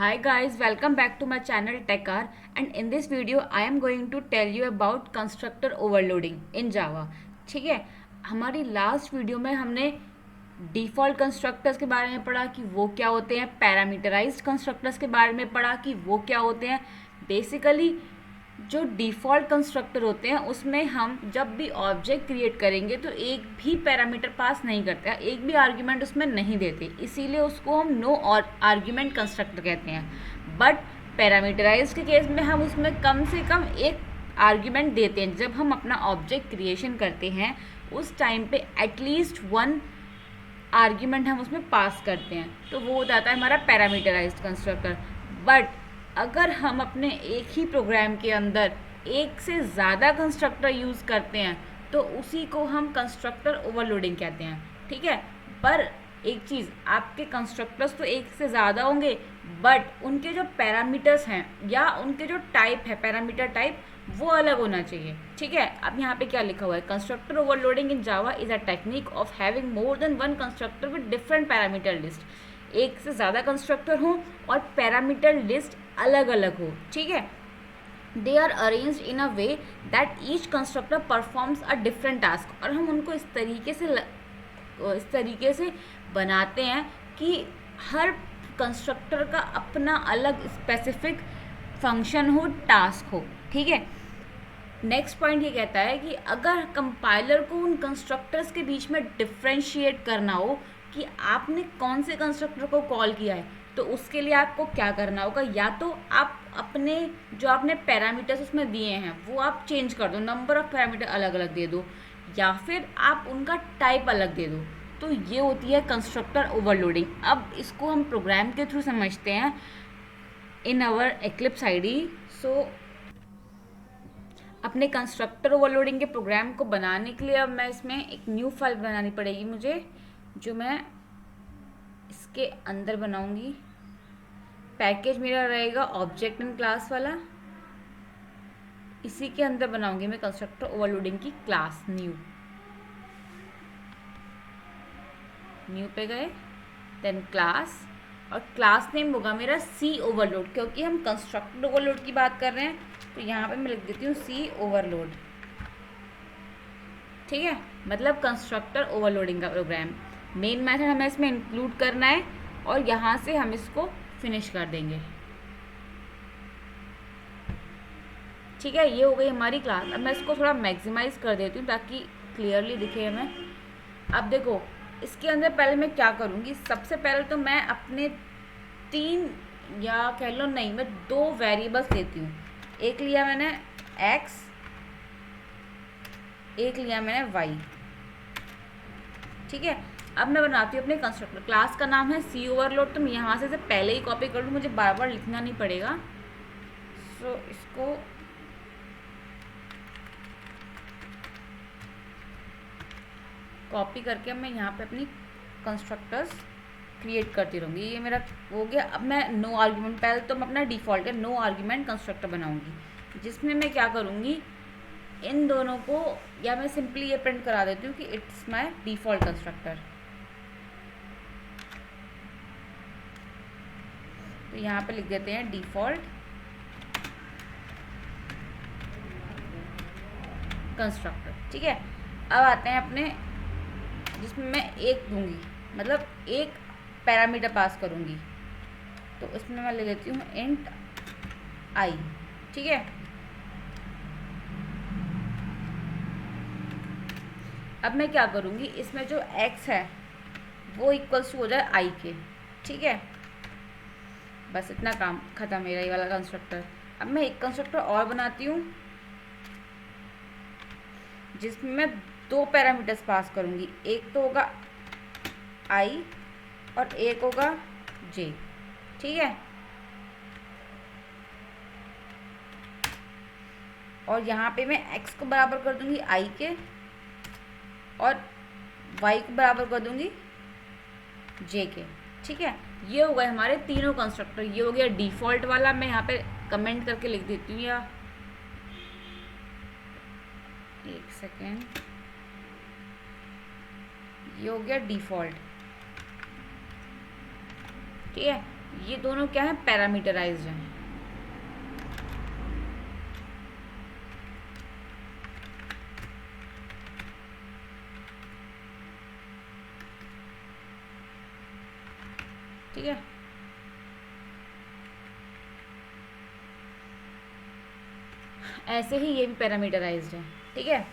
Hi guys, welcome back to my channel TechR, and in this video I am going to tell you about constructor overloading in Java. ठीक है, हमारी last video में हमने default constructors के बारे में पढ़ा कि वो क्या होते हैं, पैरामीटराइज्ड कंस्ट्रक्टर्स के बारे में पढ़ा कि वो क्या होते हैं। बेसिकली जो डिफ़ॉल्ट कंस्ट्रक्टर होते हैं उसमें हम जब भी ऑब्जेक्ट क्रिएट करेंगे तो एक भी पैरामीटर पास नहीं करते हैं, एक भी आर्ग्यूमेंट उसमें नहीं देते, इसीलिए उसको हम नो और आर्ग्यूमेंट कंस्ट्रक्टर कहते हैं। बट पैरामीटराइज्ड के केस में हम उसमें कम से कम एक आर्ग्यूमेंट देते हैं। जब हम अपना ऑब्जेक्ट क्रिएशन करते हैं उस टाइम पे एटलीस्ट वन आर्ग्यूमेंट हम उसमें पास करते हैं, तो वो हो जाता है हमारा पैरामीटराइज्ड कंस्ट्रक्टर। बट अगर हम अपने एक ही प्रोग्राम के अंदर एक से ज़्यादा कंस्ट्रक्टर यूज़ करते हैं तो उसी को हम कंस्ट्रक्टर ओवरलोडिंग कहते हैं। ठीक है, पर एक चीज़, आपके कंस्ट्रक्टर्स तो एक से ज़्यादा होंगे बट उनके जो पैरामीटर्स हैं या उनके जो टाइप है, पैरामीटर टाइप, वो अलग होना चाहिए। ठीक है, अब यहाँ पे क्या लिखा हुआ है, constructor overloading in Java is a technique of having more than one constructor with different parameter list. एक से ज़्यादा कंस्ट्रक्टर हो और पैरामीटर लिस्ट अलग अलग हो। ठीक है, they are arranged in a way that each constructor performs a different task, और हम उनको इस तरीके से बनाते हैं कि हर कंस्ट्रक्टर का अपना अलग स्पेसिफिक फंक्शन हो, टास्क हो। ठीक है, नेक्स्ट पॉइंट ये कहता है कि अगर कंपाइलर को उन कंस्ट्रक्टर्स के बीच में डिफ्रेंशिएट करना हो कि आपने कौन से कंस्ट्रक्टर को कॉल किया है, तो उसके लिए आपको क्या करना होगा, या तो आप अपने जो आपने पैरामीटर्स उसमें दिए हैं वो आप चेंज कर दो, नंबर ऑफ पैरामीटर अलग अलग दे दो, या फिर आप उनका टाइप अलग दे दो। तो ये होती है कंस्ट्रक्टर ओवरलोडिंग। अब इसको हम प्रोग्राम के थ्रू समझते हैं इन आवर एक्लिप्स आईडी। सो अपने कंस्ट्रक्टर ओवरलोडिंग के प्रोग्राम को बनाने के लिए अब मैं इसमें एक न्यू फाइल बनानी पड़ेगी मुझे, जो मैं इसके अंदर बनाऊंगी। पैकेज मेरा रहेगा ऑब्जेक्ट एंड क्लास वाला, इसी के अंदर बनाऊंगी मैं कंस्ट्रक्टर ओवरलोडिंग की क्लास। न्यू पे गए, देन क्लास, और क्लास नेम होगा मेरा सी ओवरलोड, क्योंकि हम कंस्ट्रक्टर ओवरलोड की बात कर रहे हैं तो यहाँ पे मैं लिख देती हूँ सी ओवरलोड। ठीक है, मतलब कंस्ट्रक्टर ओवरलोडिंग का प्रोग्राम। मेन मेथड हमें इसमें इंक्लूड करना है और यहाँ से हम इसको फिनिश कर देंगे। ठीक है, ये हो गई हमारी क्लास। अब मैं इसको थोड़ा मैक्सिमाइज कर देती हूँ ताकि क्लियरली दिखे हमें। अब देखो, इसके अंदर पहले मैं क्या करूँगी, सबसे पहले तो मैं अपने तीन, या कह लो नहीं, मैं दो वेरिएबल्स लेती हूँ। एक लिया मैंने x, एक लिया मैंने y। ठीक है, अब मैं बनाती हूँ अपने कंस्ट्रक्टर। क्लास का नाम है सी ओवरलोड, तो मैं यहाँ से पहले ही कॉपी कर लूँ, मुझे बार बार लिखना नहीं पड़ेगा। सो इसको कॉपी करके मैं यहाँ पे अपनी कंस्ट्रक्टर्स क्रिएट करती रहूँगी। ये मेरा हो गया। अब मैं नो आर्ग्यूमेंट, पहले तो मैं अपना डिफ़ॉल्ट है नो आर्ग्यूमेंट कंस्ट्रक्टर बनाऊँगी, जिसमें मैं क्या करूँगी, इन दोनों को, या मैं सिंपली ये प्रिंट करा देती हूँ कि इट्स माय डिफ़ॉल्ट कंस्ट्रक्टर। तो यहाँ पे लिख देते हैं डिफ़ॉल्ट कंस्ट्रक्टर। ठीक है, अब आते हैं अपने, जिसमें मैं एक दूंगी, मतलब एक पैरामीटर पास करूँगी, तो इसमें मैं ले लेती हूँ इंट आई। ठीक है, अब मैं क्या करूँगी, इसमें जो x है वो इक्वल्स टू हो जाए i के। ठीक है, बस इतना काम खत्म मेरा ये वाला कंस्ट्रक्टर। अब मैं एक कंस्ट्रक्टर और बनाती हूँ जिसमें मैं दो पैरामीटर्स पास करूँगी, एक तो होगा i और एक होगा j। ठीक है, और यहाँ पे मैं x को बराबर कर दूँगी i के और y को बराबर कर दूँगी j के। ठीक है, ये हो गए हमारे तीनों कंस्ट्रक्टर। ये हो गया डिफ़ॉल्ट वाला, मैं यहाँ पे कमेंट करके लिख देती हूँ, या एक सेकेंड, ये हो गया डिफ़ॉल्ट। ठीक है, ये दोनों क्या है, पैरामीटराइज्ड हैं। ठीक है, ऐसे ही ये भी पैरामीटराइज्ड है। ठीक है,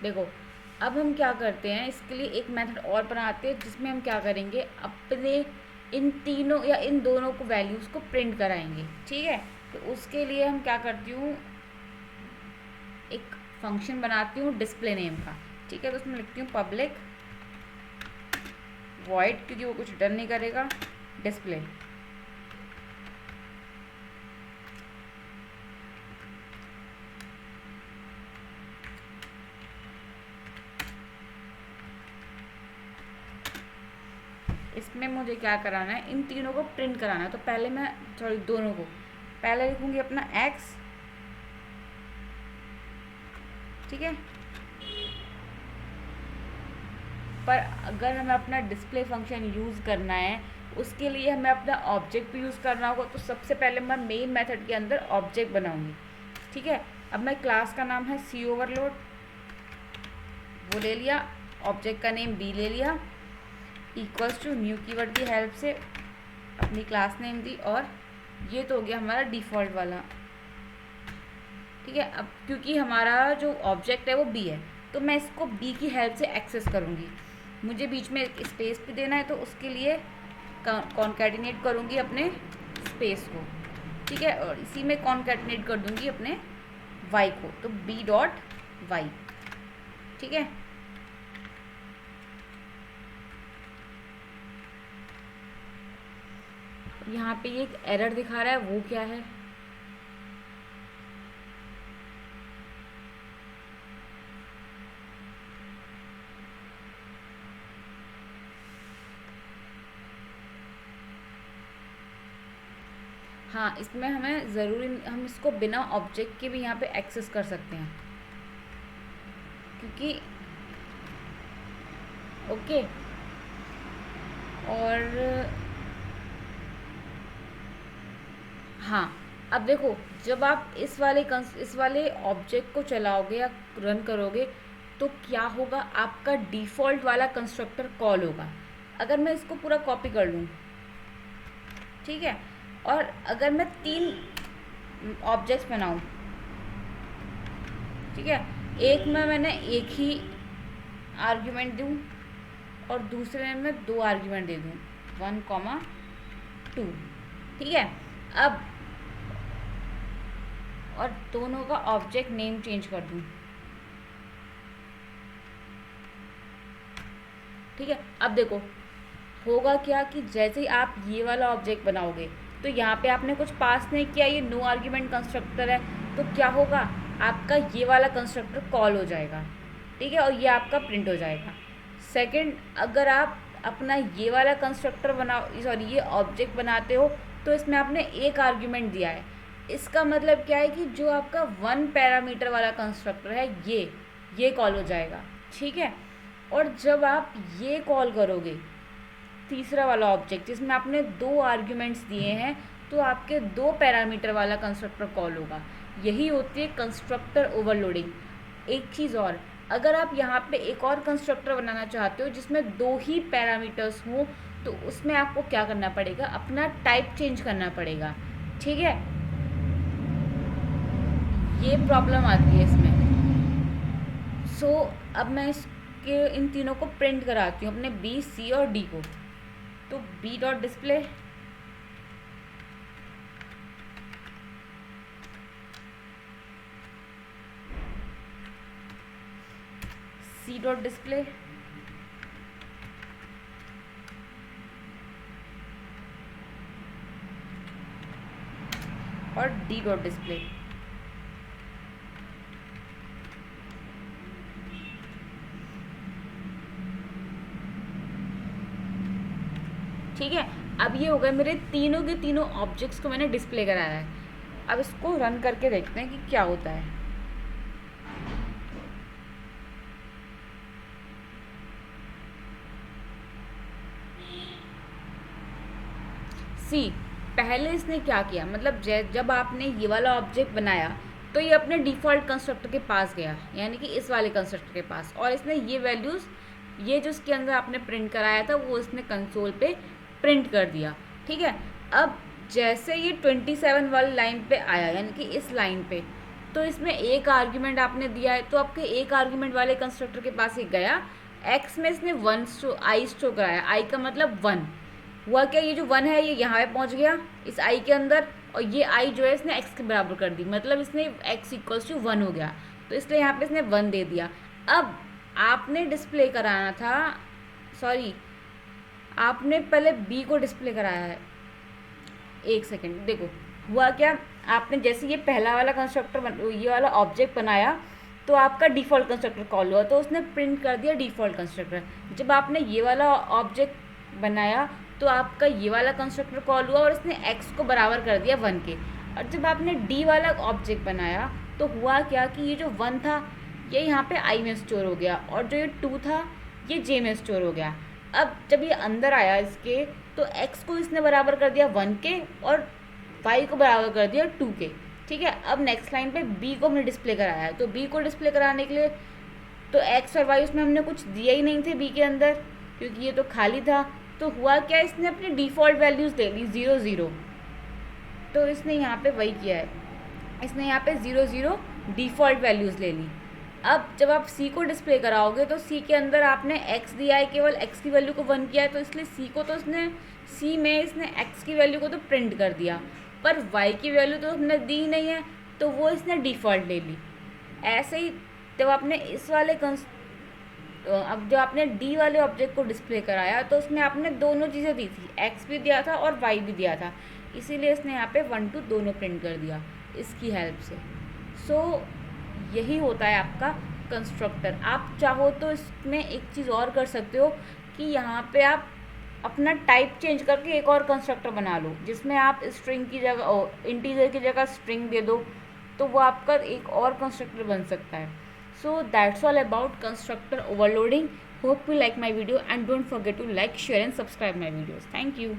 देखो अब हम क्या करते हैं, इसके लिए एक मेथड और बनाते हैं जिसमें हम क्या करेंगे, अपने इन तीनों या इन दोनों को वैल्यूज़ को प्रिंट कराएंगे। ठीक है, तो उसके लिए हम क्या करती हूँ, एक फंक्शन बनाती हूँ डिस्प्ले नेम का। ठीक है, तो उसमें लिखती हूँ पब्लिक वॉइड, क्योंकि वो कुछ रिटर्न नहीं करेगा, डिस्प्ले। इसमें मुझे क्या कराना है, इन तीनों को प्रिंट कराना है। तो पहले मैं सॉरी दोनों को पहले लिखूंगी अपना x। ठीक है, पर अगर हमें अपना डिस्प्ले फंक्शन यूज़ करना है, उसके लिए हमें अपना ऑब्जेक्ट भी यूज़ करना होगा। तो सबसे पहले मैं मेन मेथड के अंदर ऑब्जेक्ट बनाऊंगी। ठीक है, अब मैं क्लास का नाम है सी ओवरलोड, वो ले लिया, ऑब्जेक्ट का नेम बी ले लिया, इक्वल्स टू न्यू कीवर्ड की हेल्प से अपनी क्लास नेम दी, और ये तो हो गया हमारा डिफ़ॉल्ट वाला। ठीक है, अब क्योंकि हमारा जो ऑब्जेक्ट है वो बी है, तो मैं इसको बी की हेल्प से एक्सेस करूँगी। मुझे बीच में एक स्पेस भी देना है, तो उसके लिए कॉन्कैटिनेट करूँगी अपने स्पेस को। ठीक है, और इसी में कॉन्कैटिनेट कर दूँगी अपने वाई को, तो बी डॉट वाई। ठीक है, यहाँ पे एक एरर दिखा रहा है, वो क्या है, हाँ इसमें हमें ज़रूरी, हम इसको बिना ऑब्जेक्ट के भी यहाँ पे एक्सेस कर सकते हैं, क्योंकि ओके। और हाँ, अब देखो जब आप इस वाले ऑब्जेक्ट को चलाओगे या रन करोगे, तो क्या होगा, आपका डिफ़ॉल्ट वाला कंस्ट्रक्टर कॉल होगा। अगर मैं इसको पूरा कॉपी कर लूँ, ठीक है, और अगर मैं 3 ऑब्जेक्ट्स बनाऊँ, ठीक है, एक में मैंने एक ही आर्ग्यूमेंट दूँ और दूसरे में 2 आर्ग्यूमेंट दे दूँ, 1, 2। ठीक है, अब और दोनों का ऑब्जेक्ट नेम चेंज कर दूँ। ठीक है, अब देखो होगा क्या कि जैसे ही आप ये वाला ऑब्जेक्ट बनाओगे, तो यहाँ पे आपने कुछ पास नहीं किया, ये नो आर्ग्यूमेंट कंस्ट्रक्टर है, तो क्या होगा, आपका ये वाला कंस्ट्रक्टर कॉल हो जाएगा। ठीक है, और ये आपका प्रिंट हो जाएगा। सेकंड, अगर आप अपना ये वाला कंस्ट्रक्टर ये ऑब्जेक्ट बनाते हो, तो इसमें आपने एक आर्ग्यूमेंट दिया है, इसका मतलब क्या है कि जो आपका 1 पैरामीटर वाला कंस्ट्रक्टर है ये कॉल हो जाएगा। ठीक है, और जब आप ये कॉल करोगे तीसरा वाला ऑब्जेक्ट जिसमें आपने 2 आर्ग्यूमेंट्स दिए हैं, तो आपके 2 पैरामीटर वाला कंस्ट्रक्टर कॉल होगा। यही होती है कंस्ट्रक्टर ओवरलोडिंग। एक चीज़ और, अगर आप यहाँ पे एक और कंस्ट्रक्टर बनाना चाहते हो जिसमें 2 ही पैरामीटर्स हों, तो उसमें आपको क्या करना पड़ेगा, अपना टाइप चेंज करना पड़ेगा। ठीक है, ये प्रॉब्लम आती है इसमें। सो अब मैं इसके इन तीनों को प्रिंट कराती हूँ, अपने बी, सी और डी को। तो B dot display, C dot display, और डी डॉट डिस्प्ले। ठीक है, अब ये हो गए मेरे तीनों के तीनों ऑब्जेक्ट्स को मैंने डिस्प्ले कराया है। अब इसको रन करके देखते हैं कि क्या होता है। सी पहले इसने क्या किया, मतलब जब आपने ये वाला ऑब्जेक्ट बनाया तो ये अपने डिफ़ॉल्ट कंस्ट्रक्टर के पास गया, यानी कि इस वाले कंस्ट्रक्टर के पास, और इसने ये वैल्यूज़, ये जो इसके अंदर आपने प्रिंट कराया था वो इसने कंसोल पे प्रिंट कर दिया। ठीक है, अब जैसे ये 27 वाली लाइन पे आया, यानी कि इस लाइन पे, तो इसमें एक आर्ग्यूमेंट आपने दिया है, तो आपके एक आर्ग्यूमेंट वाले कंस्ट्रक्टर के पास ही गया। एक्स में इसने आई स्टोर कराया, आई का मतलब 1 हुआ। क्या, ये जो 1 है ये यहाँ पे पहुँच गया इस आई के अंदर, और ये आई जो है इसने एक्स के बराबर कर दी, मतलब इसने एक्स इक्वल्स टू 1 हो गया, तो इसलिए यहाँ पे इसने 1 दे दिया। अब आपने डिस्प्ले कराना था, सॉरी आपने पहले बी को डिस्प्ले कराया है। एक सेकेंड, देखो हुआ क्या, आपने जैसे ये पहला वाला कंस्ट्रक्टर ये वाला ऑब्जेक्ट बनाया तो आपका डिफ़ॉल्ट कंस्ट्रक्टर कॉल हुआ, तो उसने प्रिंट कर दिया डिफ़ॉल्ट कंस्ट्रक्टर। जब आपने ये वाला ऑब्जेक्ट बनाया तो आपका ये वाला कंस्ट्रक्टर कॉल हुआ और इसने एक्स को बराबर कर दिया 1 के। और जब आपने डी वाला ऑब्जेक्ट बनाया तो हुआ क्या कि ये जो 1 था ये यहाँ पे आई में स्टोर हो गया, और जो ये 2 था ये जे में स्टोर हो गया। अब जब ये अंदर आया इसके, तो एक्स को इसने बराबर कर दिया 1 के और वाई को बराबर कर दिया 2 के। ठीक है, अब नेक्स्ट लाइन पे बी को हमने डिस्प्ले कराया है, तो बी को डिस्प्ले कराने के लिए तो एक्स और वाई उसमें हमने कुछ दिया ही नहीं थे बी के अंदर, क्योंकि ये तो खाली था। तो हुआ क्या, इसने अपनी डिफ़ॉल्ट वैल्यूज़ ले ली 0 0, तो इसने यहाँ पे वही किया है, इसने यहाँ पे 0 0 डिफ़ॉल्ट वैल्यूज़ ले ली। अब जब आप सी को डिस्प्ले कराओगे तो सी के अंदर आपने एक्स दिया है, केवल एक्स की वैल्यू को 1 किया है, तो इसलिए सी को तो सी में इसने एक्स की वैल्यू को तो प्रिंट कर दिया, पर वाई की वैल्यू तो हमने दी नहीं है, तो वो इसने डिफ़ॉल्ट ले ली। ऐसे ही जब आपने इस वाले अब जब आपने डी वाले ऑब्जेक्ट को डिस्प्ले कराया तो उसमें आपने दोनों चीज़ें दी थी, एक्स भी दिया था और वाई भी दिया था, इसीलिए इसने यहाँ पे 1 2 दोनों प्रिंट कर दिया इसकी हेल्प से। सो यही होता है आपका कंस्ट्रक्टर। आप चाहो तो इसमें एक चीज़ और कर सकते हो कि यहाँ पे आप अपना टाइप चेंज करके एक और कंस्ट्रक्टर बना लो, जिसमें आप स्ट्रिंग की जगह इंटीजर की जगह स्ट्रिंग दे दो, तो वो आपका एक और कंस्ट्रक्टर बन सकता है। So that's all about constructor overloading. Hope you like my video and don't forget to like, share and subscribe my videos. Thank you.